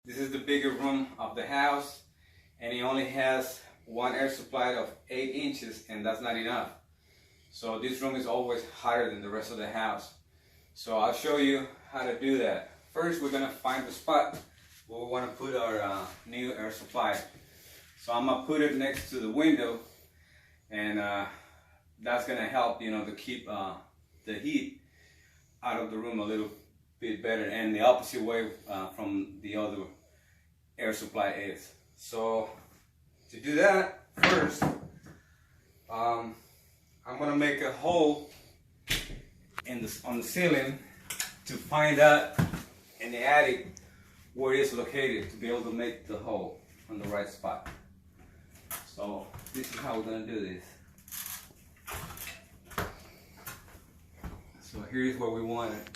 This is the bigger room of the house, and it only has one air supply of 8 inches, and that's not enough. So this room is always higher than the rest of the house. So I'll show you how to do that. First, we're gonna find the spot where we want to put our new air supply. So I'm gonna put it next to the window, and that's gonna help, you know, to keep the heat out of the room a little bit better, and the opposite way from the other air supply is. So to do that, first I'm gonna make a hole on the ceiling to find out in the attic where it is located, to be able to make the hole on the right spot. So this is how we're gonna do this. So here's where we want it.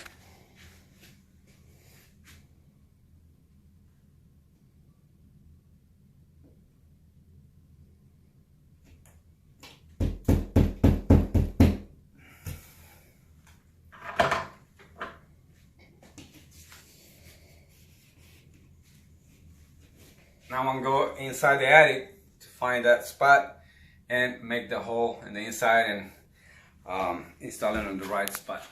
Now I'm gonna go inside the attic to find that spot and make the hole in the inside and install it on the right spot.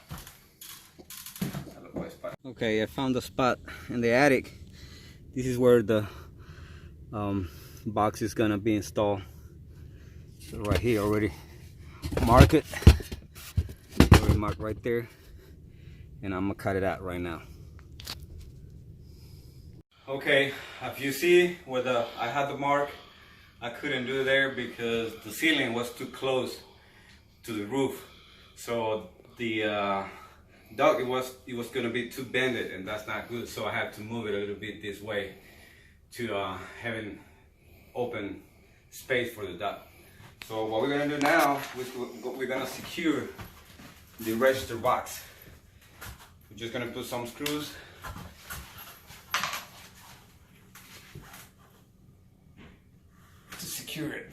Okay, I found the spot in the attic. This is where the box is gonna be installed. So right here, already mark it. Already marked right there, and I'm gonna cut it out right now. Okay, if you see where I had the mark, I couldn't do it there because the ceiling was too close to the roof. So the duct, it was going to be too bended, and that's not good. So I had to move it a little bit this way to having open space for the duct. So what we're going to do now, we're going to secure the register box. We're just going to put some screws to secure it.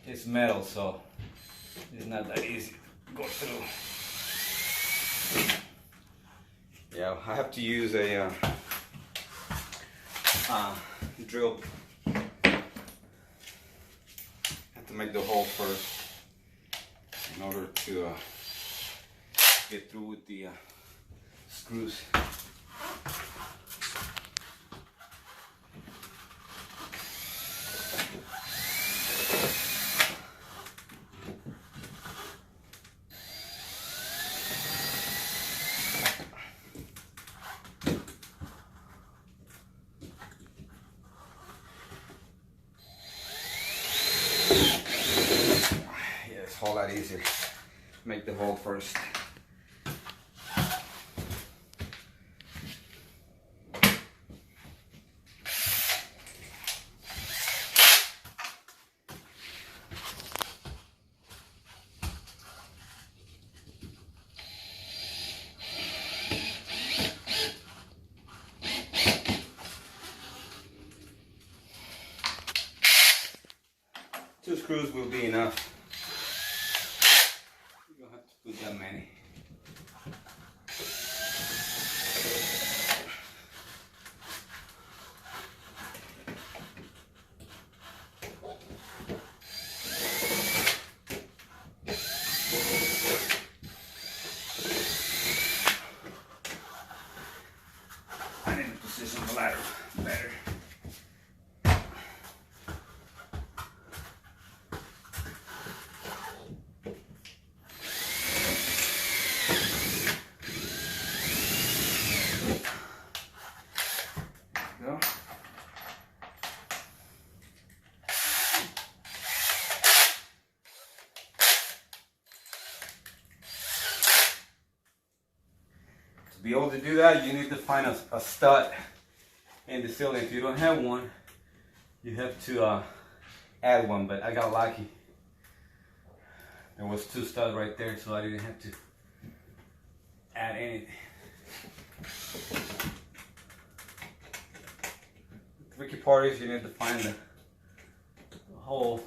It's metal, so it's not that easy to go through. Yeah, I have to use a drill. I have to make the hole first in order to get through with the screws. It's a whole lot easier. Make the hole first. Two screws will be enough. You don't have to put that many. I need to position the ladder better. To be able to do that, you need to find a stud in the ceiling. If you don't have one, you have to add one, but I got lucky. There was 2 studs right there, so I didn't have to add anything. tricky part is you need to find the hole.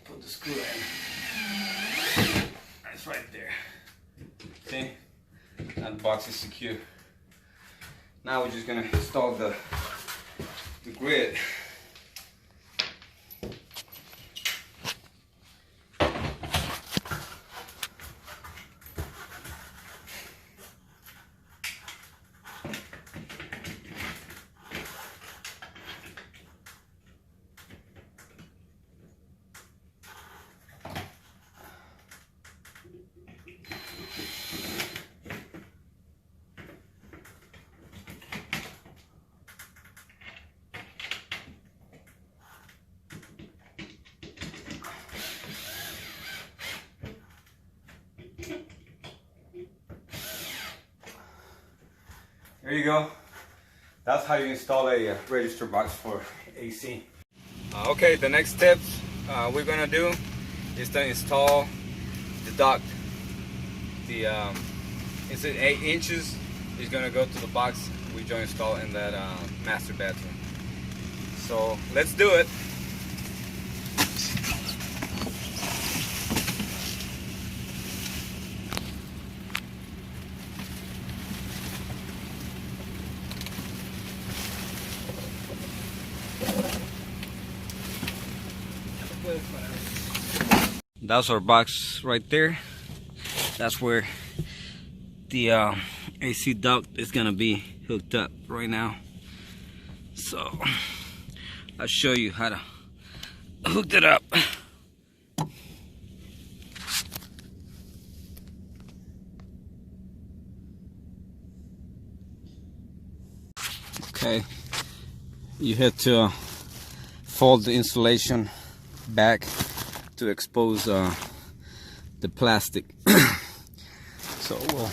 Put the screw in. It's right there. See? That box is secure. Now we're just gonna install the grid. There you go. That's how you install a register box for AC. Okay, the next steps we're gonna do is to install the duct. It's 8 inches. It's gonna go to the box we just installed in that master bathroom. So let's do it. That's our box right there. That's where the AC duct is gonna be hooked up right now. So I'll show you how to hook it up. Okay, you have to fold the insulation back to expose the plastic. So we'll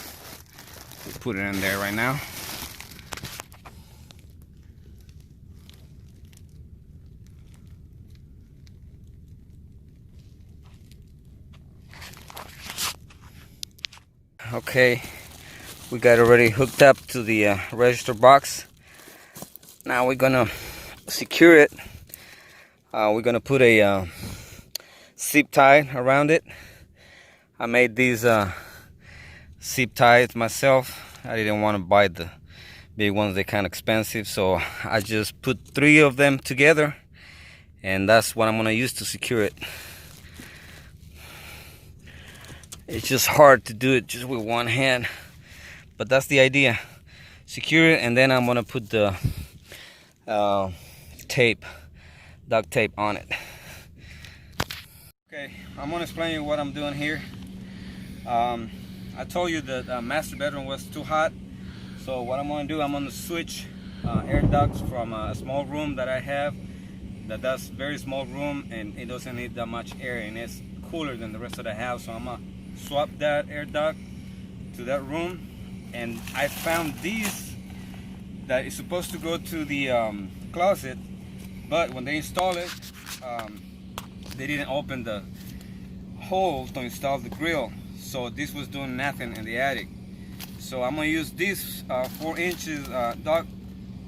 put it in there right now. Okay, we got it already hooked up to the register box. Now we're gonna secure it. We're gonna put a zip tie around it. I made these zip ties myself. I didn't want to buy the big ones, they're kind of expensive, so I just put 3 of them together, and that's what I'm gonna use to secure it. It's just hard to do it just with one hand, but that's the idea. Secure it, and then I'm gonna put the duct tape on it. Okay, I'm gonna explain you what I'm doing here. I told you that the master bedroom was too hot, so what I'm gonna do, I'm gonna switch air ducts from a small room that I have, that's very small room, and it doesn't need that much air, and it's cooler than the rest of the house. So I'm gonna swap that air duct to that room, and I found these that is supposed to go to the closet, but when they install it, they didn't open the hole to install the grill, so this was doing nothing in the attic. So I'm gonna use this 4 inches duct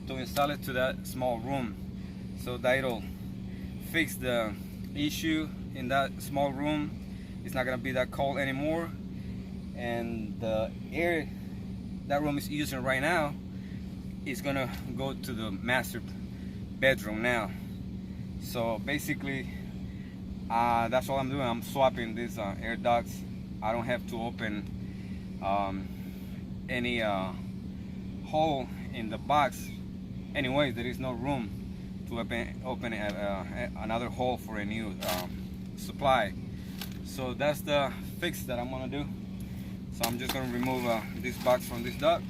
to install it to that small room, so that'll fix the issue in that small room. It's not gonna be that cold anymore, and the air that room is using right now is gonna go to the master bedroom now. So basically that's all I'm doing. I'm swapping these air ducts. I don't have to open any hole in the box. Anyways, there is no room to open another hole for a new supply. So that's the fix that I'm gonna do. So I'm just gonna remove this box from this duct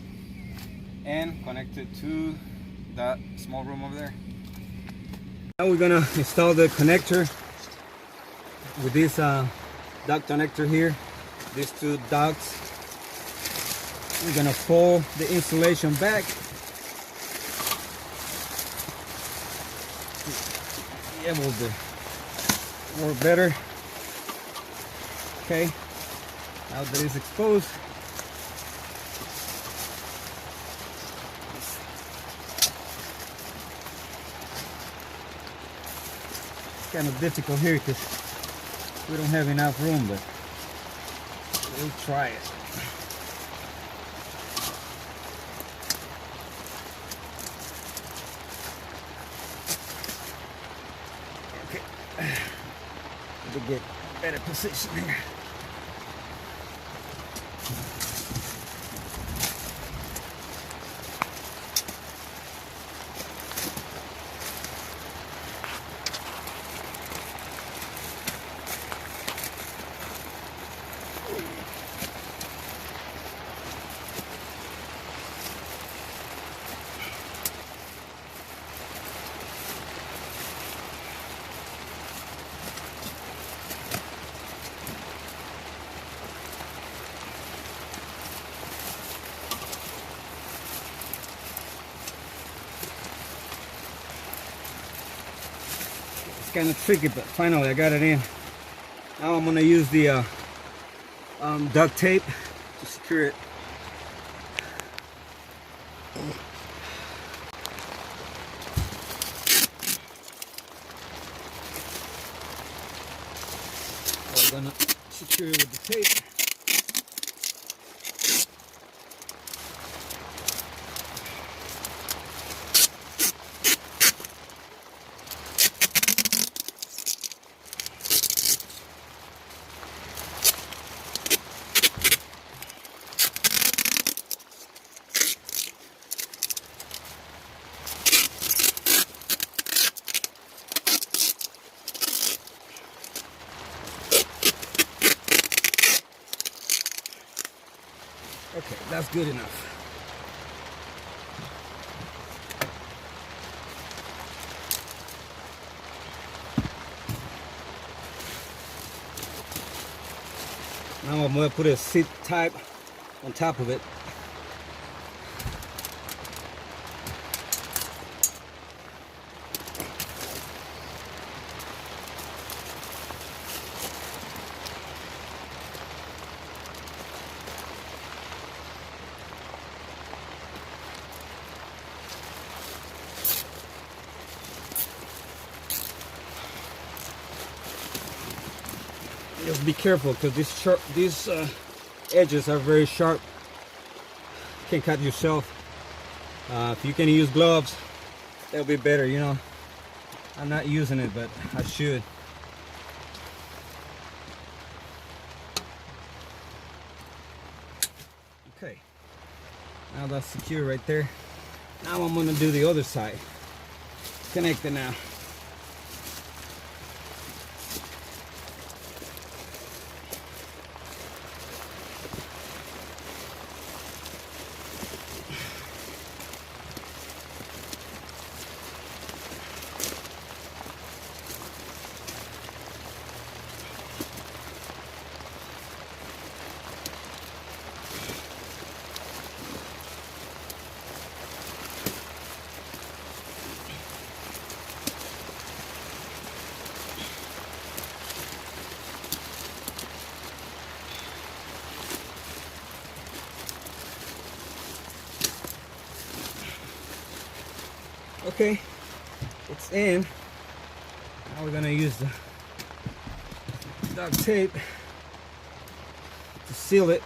and connect it to that small room over there. Now we're gonna install the connector with this duct connector here. These 2 ducts. We're gonna fold the insulation back. Be able to work better. Okay, now that it's exposed, kind of difficult here because we don't have enough room, but we'll try it. Okay, to get better position here. Kind of tricky, but finally I got it in. Now I'm going to use the duct tape to secure it. So I'm going to secure it with the tape. Okay, that's good enough. Now I'm going to put a seat type on top of it. Just be careful because these edges are very sharp. You can cut yourself. If you can use gloves, that'll be better, you know. I'm not using it, but I should. Okay, now that's secure right there. Now I'm going to do the other side. Connect it now. Okay, it's in. Now we're gonna use the duct tape to seal it.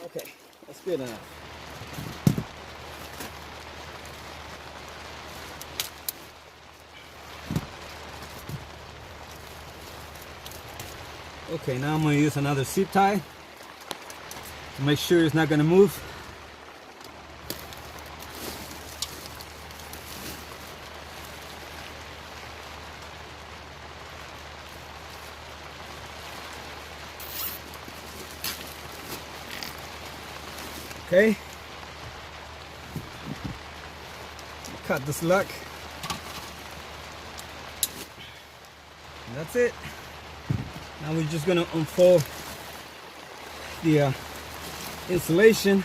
Okay, that's good enough. Okay, now I'm going to use another zip tie to make sure it's not going to move. Okay. Cut the slack. And that's it. Now we're just gonna unfold the insulation.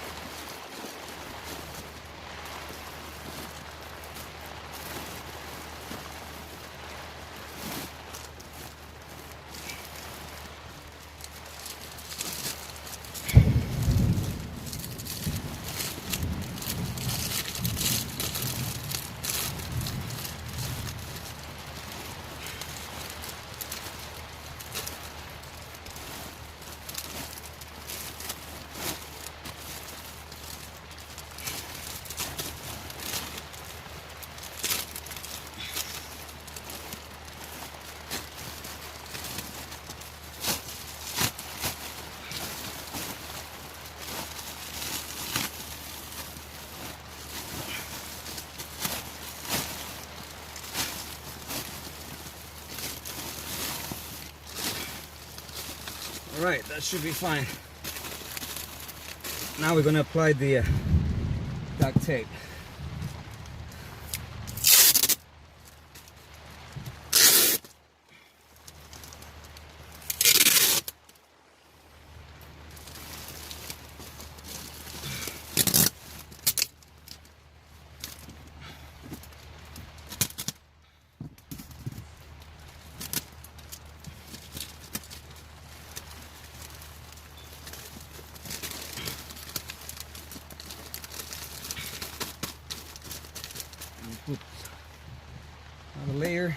All right, that should be fine. Now we're going to apply the duct tape. Put another layer.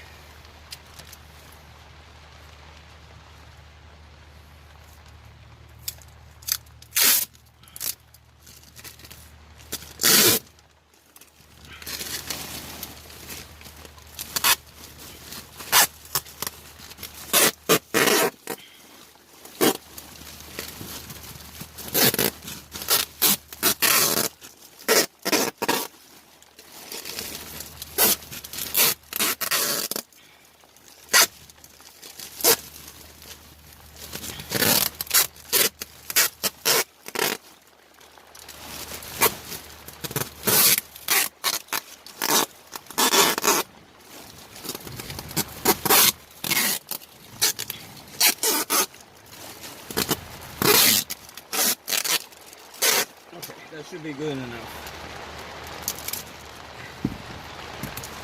That should be good enough.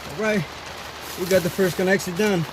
All right, we got the first connection done.